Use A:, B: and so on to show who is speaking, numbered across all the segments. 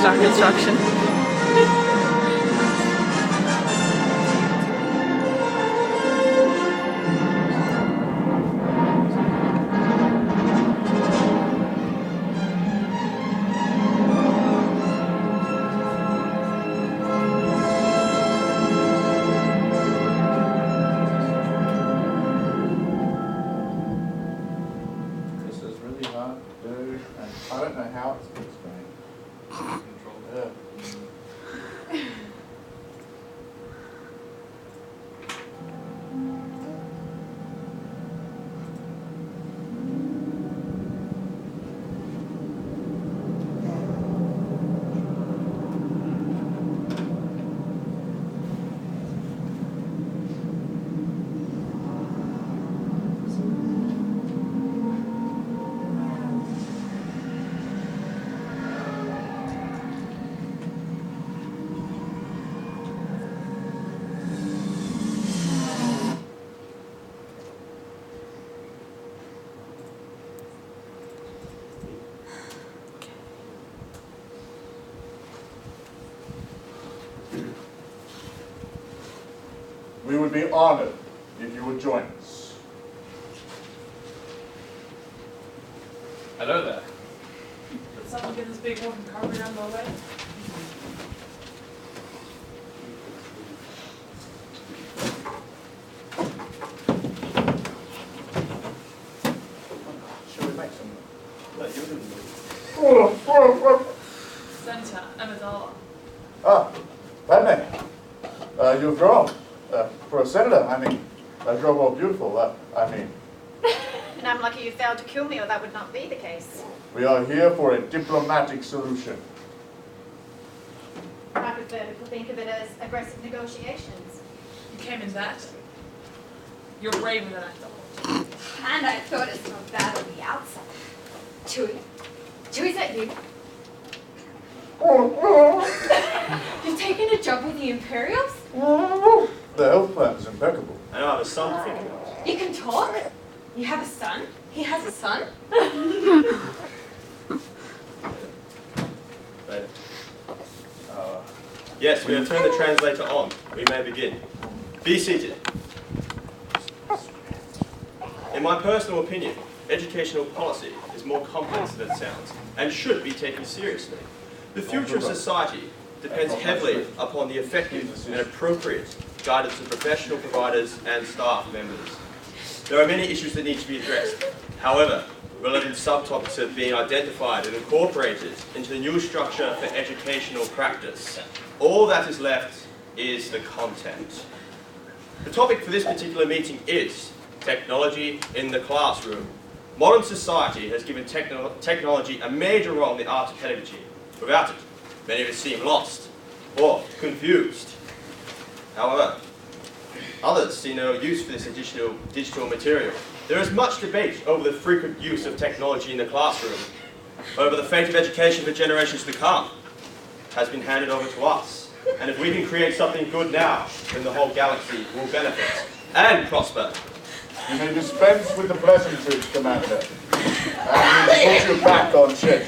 A: stock instruction.
B: This is really hard to do, and I don't know how it's going. Yeah. We would be honored if you would join us.
C: Hello there.
D: Did someone get this big wooden carpet down the way?
B: Shall we make some?
D: Senta, Amidala.
B: Ah, Padme, you've grown. For a senator, I mean, grow more beautiful, I mean.
E: And I'm lucky you failed to kill me, or that would not be the case.
B: We are here for a diplomatic solution.
E: I prefer to think of it as aggressive negotiations.
D: You came in that? You're braver than I thought.
E: And I thought it smelled bad on the outside. Chewie. Chewie, is that you? You've taken a job with the Imperials?
B: The health plan is impeccable.
C: I know I have a son to think about.
E: You can talk? You have a son? He has a son?
C: Later. Yes, we have turned the translator on. We may begin. Be seated. In my personal opinion, educational policy is more complex than it sounds and should be taken seriously. The future of society depends heavily upon the effective and appropriate guidance of professional providers and staff members. There are many issues that need to be addressed. However, relevant subtopics have been identified and incorporated into the new structure for educational practice. All that is left is the content. The topic for this particular meeting is technology in the classroom. Modern society has given technology a major role in the art of pedagogy. Without it, many of us seem lost or confused. However, others see no use for this additional digital material. There is much debate over the frequent use of technology in the classroom. Over the fate of education for generations to come has been handed over to us. And if we can create something good now, then the whole galaxy will benefit and prosper.
B: You may dispense with the pleasantries, Commander, and we put you back on schedule.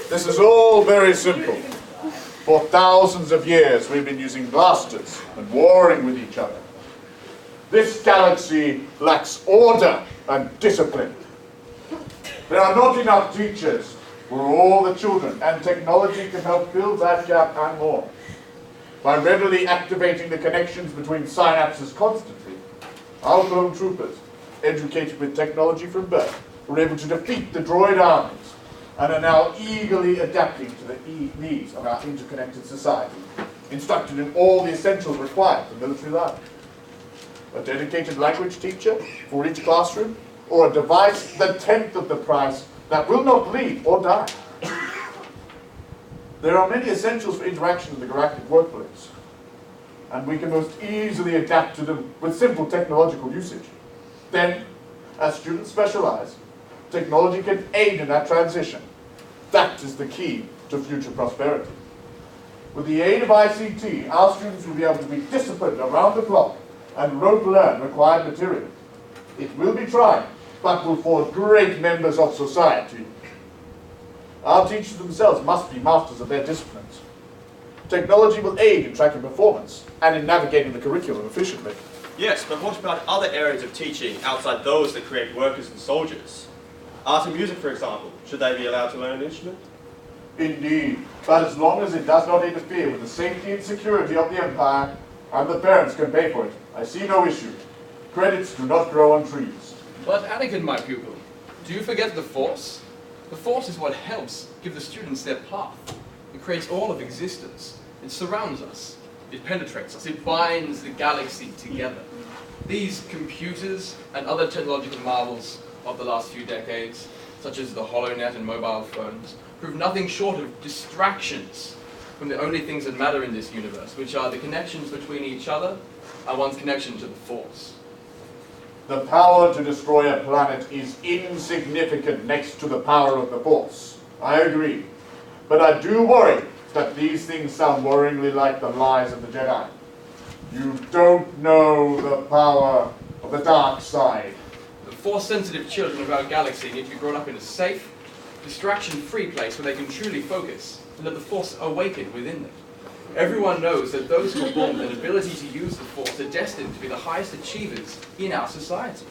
B: This is all very simple. For thousands of years, we've been using blasters and warring with each other. This galaxy lacks order and discipline. There are not enough teachers for all the children, and technology can help fill that gap and more. By readily activating the connections between synapses constantly, our clone troopers, educated with technology from birth, were able to defeat the droid armies and are now eagerly adapting to the needs of our interconnected society, instructed in all the essentials required for military life. A dedicated language teacher for each classroom, or a device the 10th of the price that will not bleed or die. There are many essentials for interaction in the galactic workplace, and we can most easily adapt to them with simple technological usage. Then, as students specialize, technology can aid in that transition. That is the key to future prosperity. With the aid of ICT, our students will be able to be disciplined around the clock and rote learn required material. It will be trying, but will forge great members of society. Our teachers themselves must be masters of their disciplines. Technology will aid in tracking performance and in navigating the curriculum efficiently.
C: Yes, but what about other areas of teaching outside those that create workers and soldiers? Art and music, for example. Should they be allowed to learn an instrument?
B: Indeed, but as long as it does not interfere with the safety and security of the Empire, and the parents can pay for it, I see no issue. Credits do not grow on trees.
A: But Anakin, my pupil, do you forget the Force? The Force is what helps give the students their path. It creates all of existence. It surrounds us. It penetrates us. It binds the galaxy together. These computers and other technological marvels of the last few decades, such as the HoloNet and mobile phones, prove nothing short of distractions from the only things that matter in this universe, which are the connections between each other and one's connection to the Force.
B: The power to destroy a planet is insignificant next to the power of the Force. I agree. But I do worry that these things sound worryingly like the lies of the Jedi. You don't know the power of the dark side.
A: The Force-sensitive children of our galaxy need to be brought up in a safe, distraction-free place where they can truly focus and let the Force awaken within them. Everyone knows that those who are born with an ability to use the Force are destined to be the highest achievers in our society.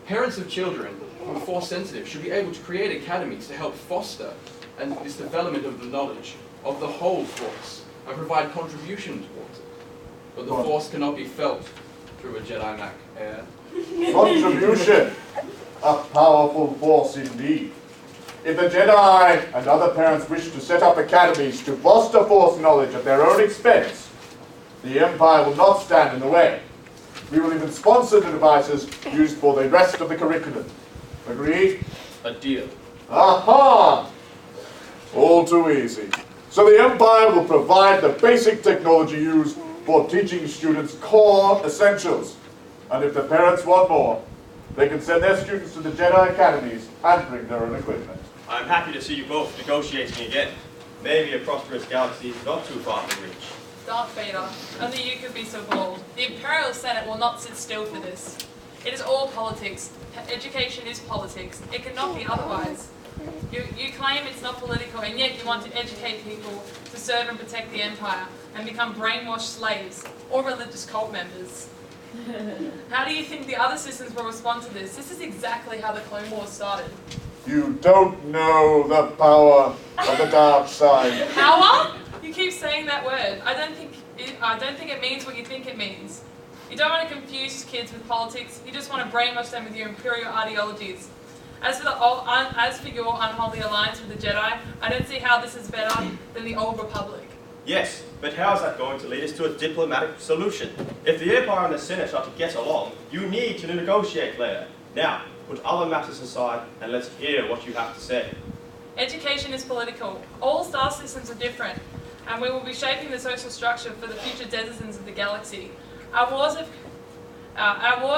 A: Parents of children who are Force-sensitive should be able to create academies to help foster and this development of the knowledge of the whole Force and provide contribution towards it. But the Force cannot be felt through a Jedi Mac Air.
B: Contribution. A powerful force indeed. If the Jedi and other parents wish to set up academies to foster Force knowledge at their own expense, the Empire will not stand in the way. We will even sponsor the devices used for the rest of the curriculum. Agreed?
A: A deal.
B: Aha! All too easy. So the Empire will provide the basic technology used for teaching students core essentials. And if the parents want more, they can send their students to the Jedi Academies and bring their own equipment.
C: I'm happy to see you both negotiating again. Maybe a prosperous galaxy is not too far from reach.
D: Darth Vader, only you could be so bold. The Imperial Senate will not sit still for this. It is all politics. Education is politics. It cannot be otherwise. You claim it's not political, and yet you want to educate people to serve and protect the Empire and become brainwashed slaves or religious cult members. How do you think the other systems will respond to this? This is exactly how the Clone Wars started.
B: You don't know the power of the dark side.
D: Power? You keep saying that word. I don't think it means what you think it means. You don't want to confuse kids with politics. You just want to brainwash them with your imperial ideologies. As for your unholy alliance with the Jedi, I don't see how this is better than the Old Republic.
C: Yes, but how is that going to lead us to a diplomatic solution? If the Empire and the Senate are to get along, you need to negotiate, Leia. Now, put other matters aside and let's hear what you have to say.
D: Education is political. All star systems are different, and we will be shaping the social structure for the future denizens of the galaxy. Our wars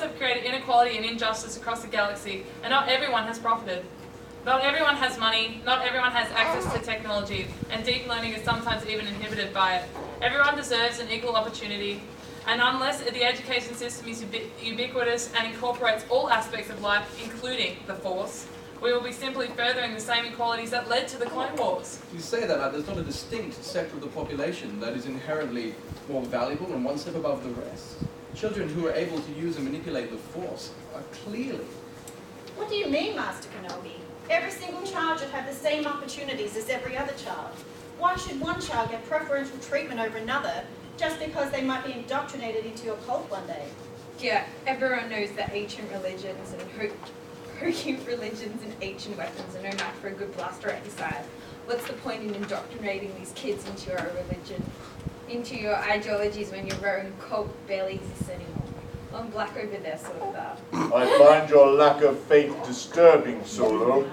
D: have created inequality and injustice across the galaxy, and not everyone has profited. Not everyone has money, not everyone has access to technology, and deep learning is sometimes even inhibited by it. Everyone deserves an equal opportunity, and unless the education system is ubiquitous and incorporates all aspects of life, including the Force, we will be simply furthering the same inequalities that led to the Clone Wars.
A: You say that there's not a distinct sector of the population that is inherently more valuable and one step above the rest. Children who are able to use and manipulate the Force are clearly...
F: What do you mean, Master Kenobi? Every single child should have the same opportunities as every other child. Why should one child get preferential treatment over another just because they might be indoctrinated into your cult one day?
G: Yeah, everyone knows that ancient religions and Hoki religions and ancient weapons are no match for a good blaster at your side. What's the point in indoctrinating these kids into your religion, into your ideologies when your own cult barely exists anymore? Long black over there, sort of that.
B: I find your lack of faith disturbing, Solo.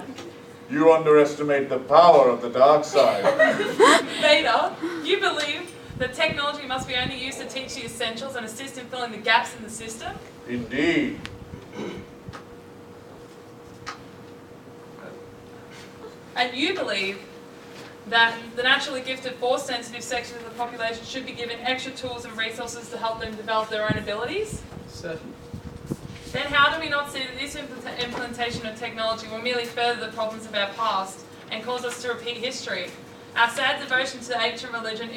B: You underestimate the power of the dark side.
D: Vader, you believe that technology must be only used to teach the essentials and assist in filling the gaps in the system?
B: Indeed.
D: And you believe that the naturally gifted Force-sensitive section of the population should be given extra tools and resources to help them develop their own abilities?
A: Certainly.
D: Then how do we not see that this implementation of technology will merely further the problems of our past and cause us to repeat history. Our sad devotion to the ancient religion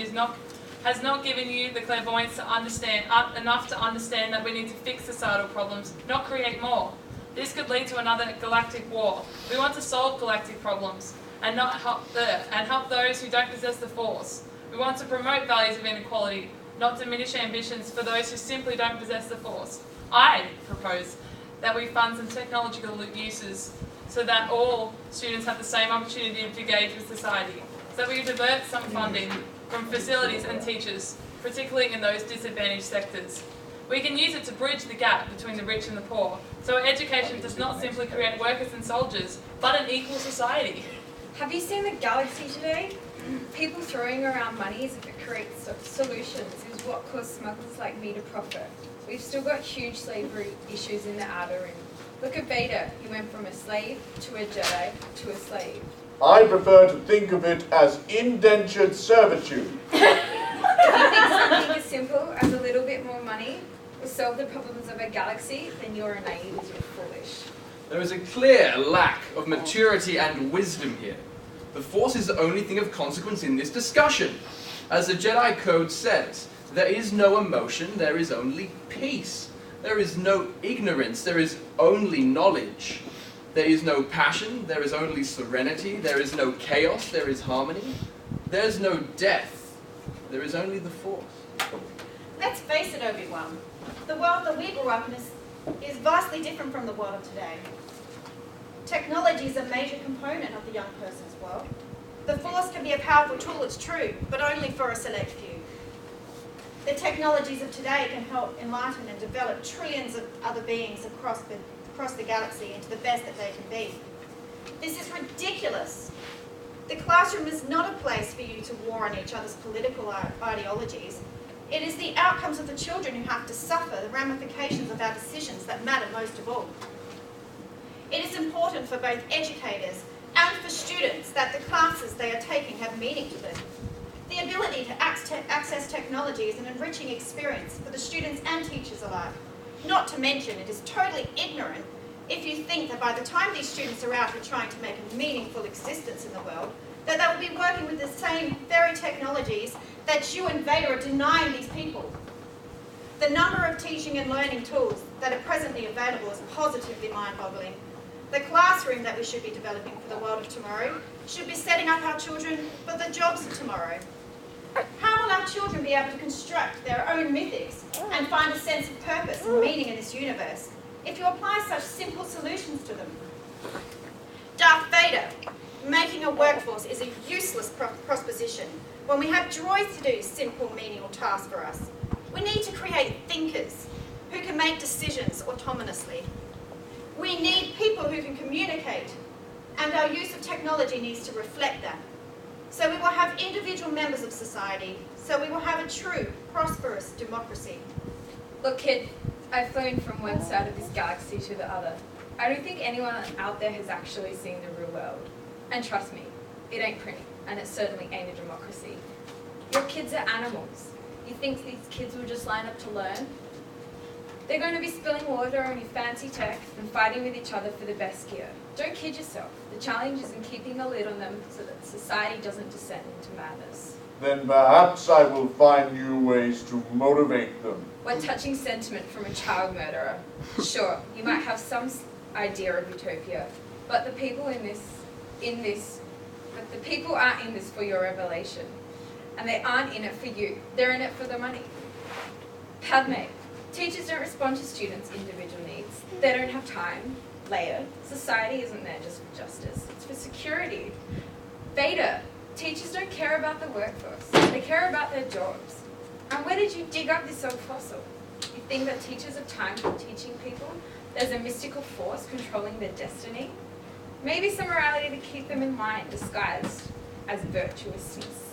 D: has not given you the clairvoyance to understand enough to understand that we need to fix societal problems, not create more. This could lead to another galactic war. We want to solve galactic problems and not help those who don't possess the Force. We want to promote values of inequality, not diminish ambitions for those who simply don't possess the Force. I propose that we fund some technological uses so that all students have the same opportunity to engage with society. So we divert some funding from facilities and teachers, particularly in those disadvantaged sectors. We can use it to bridge the gap between the rich and the poor, so our education does not simply create workers and soldiers, but an equal society.
G: Have you seen the galaxy today? People throwing around money as if it creates solutions is what caused smugglers like me to profit. We've still got huge slavery issues in the Outer Rim. Look at Vader. He went from a slave to a Jedi to a slave.
B: I prefer to think of it as indentured servitude.
G: If you think something as simple as a little bit more money will solve the problems of a galaxy, then you're naive and you're foolish.
A: There is a clear lack of maturity and wisdom here. The Force is the only thing of consequence in this discussion. As the Jedi Code says, there is no emotion, there is only peace. There is no ignorance, there is only knowledge. There is no passion, there is only serenity. There is no chaos, there is harmony. There is no death, there is only the Force.
F: Let's face it, Obi-Wan. The world that we grew up in is vastly different from the world of today. Technology is a major component of the young person's world. The Force can be a powerful tool, it's true, but only for a select few. The technologies of today can help enlighten and develop trillions of other beings across the galaxy into the best that they can be. This is ridiculous. The classroom is not a place for you to war on each other's political ideologies. It is the outcomes of the children who have to suffer the ramifications of our decisions that matter most of all. It is important for both educators and for students that the classes they are taking have meaning to them. The ability to access technology is an enriching experience for the students and teachers alike. Not to mention, it is totally ignorant if you think that by the time these students are out here trying to make a meaningful existence in the world, that they will be working with the same very technologies that you and Vader are denying these people. The number of teaching and learning tools that are presently available is positively mind-boggling. The classroom that we should be developing for the world of tomorrow should be setting up our children for the jobs of tomorrow. How will our children be able to construct their own mythics and find a sense of purpose and meaning in this universe if you apply such simple solutions to them? Darth Vader, making a workforce is a useless proposition when we have droids to do simple, menial tasks for us. We need to create thinkers who can make decisions autonomously. We need people who can communicate, and our use of technology needs to reflect that. So we will have individual members of society, so we will have a true, prosperous democracy.
G: Look, kid, I've flown from one side of this galaxy to the other. I don't think anyone out there has actually seen the real world. And trust me, it ain't pretty, and it certainly ain't a democracy. Your kids are animals. You think these kids will just line up to learn? They're going to be spilling water on your fancy tech and fighting with each other for the best gear. Don't kid yourself. The challenge is in keeping a lid on them so that society doesn't descend into madness.
B: Then perhaps I will find new ways to motivate them.
G: What touching sentiment from a child murderer. Sure, you might have some idea of utopia, but the people aren't in this for your revelation. And they aren't in it for you. They're in it for the money. Padme, teachers don't respond to students' individual needs. They don't have time. Leia, society isn't there just for justice. It's for security. Vader, teachers don't care about the workforce. They care about their jobs. And where did you dig up this old fossil? You think that teachers have time for teaching people? There's a mystical force controlling their destiny? Maybe some morality to keep them in line, disguised as virtuousness.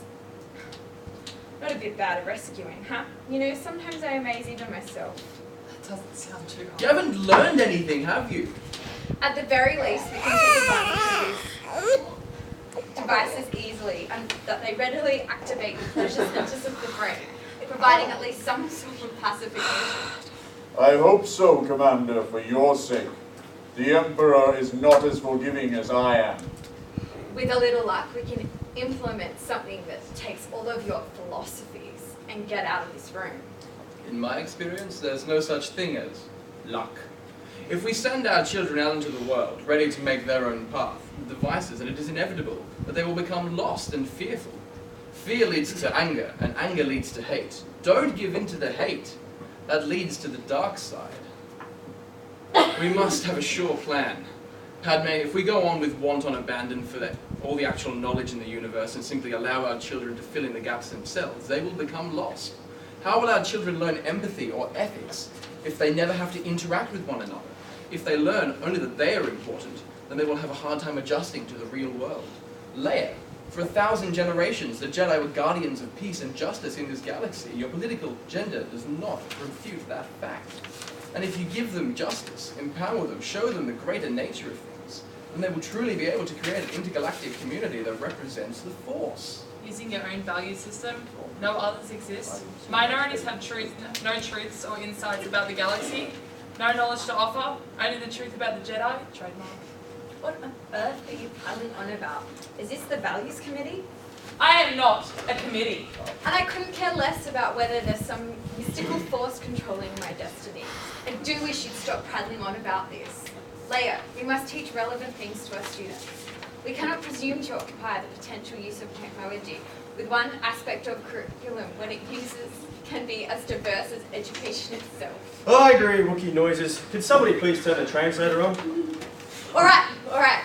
G: Not a bit bad at rescuing, huh? You know, sometimes I amaze even myself.
D: That doesn't sound too hard.
A: You haven't learned anything, have you?
G: At the very least, we can take advantage of these devices easily and that they readily activate the pleasure centers of the brain, providing at least some sort of pacification.
B: I hope so, Commander, for your sake. The Emperor is not as forgiving as I am.
G: with a little luck, we can implement something that takes all of your philosophies and get out of this room.
A: In my experience, there's no such thing as luck. If we send our children out into the world, ready to make their own path, with devices, and it is inevitable that they will become lost and fearful. Fear leads to anger, and anger leads to hate. Don't give in to the hate. That leads to the dark side. We must have a sure plan. Padme, if we go on with wanton abandon for all the actual knowledge in the universe and simply allow our children to fill in the gaps themselves, they will become lost. How will our children learn empathy or ethics if they never have to interact with one another? If they learn only that they are important, then they will have a hard time adjusting to the real world. Leia, for 1,000 generations, the Jedi were guardians of peace and justice in this galaxy. Your political agenda does not refute that fact. And if you give them justice, empower them, show them the greater nature of things, then they will truly be able to create an intergalactic community that represents the Force.
D: Using your own value system, no others exist. Minorities have no truths or insights about the galaxy, no knowledge to offer, only the truth about the Jedi, trademark.
G: What on earth are you piling on about? Is this the Values Committee?
D: I am not a committee.
G: And I couldn't care less about whether there's some mystical force controlling my destiny. I do wish you'd stop prattling on about this. Leia, we must teach relevant things to our students. We cannot presume to occupy the potential use of technology with one aspect of curriculum when it can be as diverse as education itself.
C: I agree, Wookiee noises. Could somebody please turn the translator on?
G: Alright,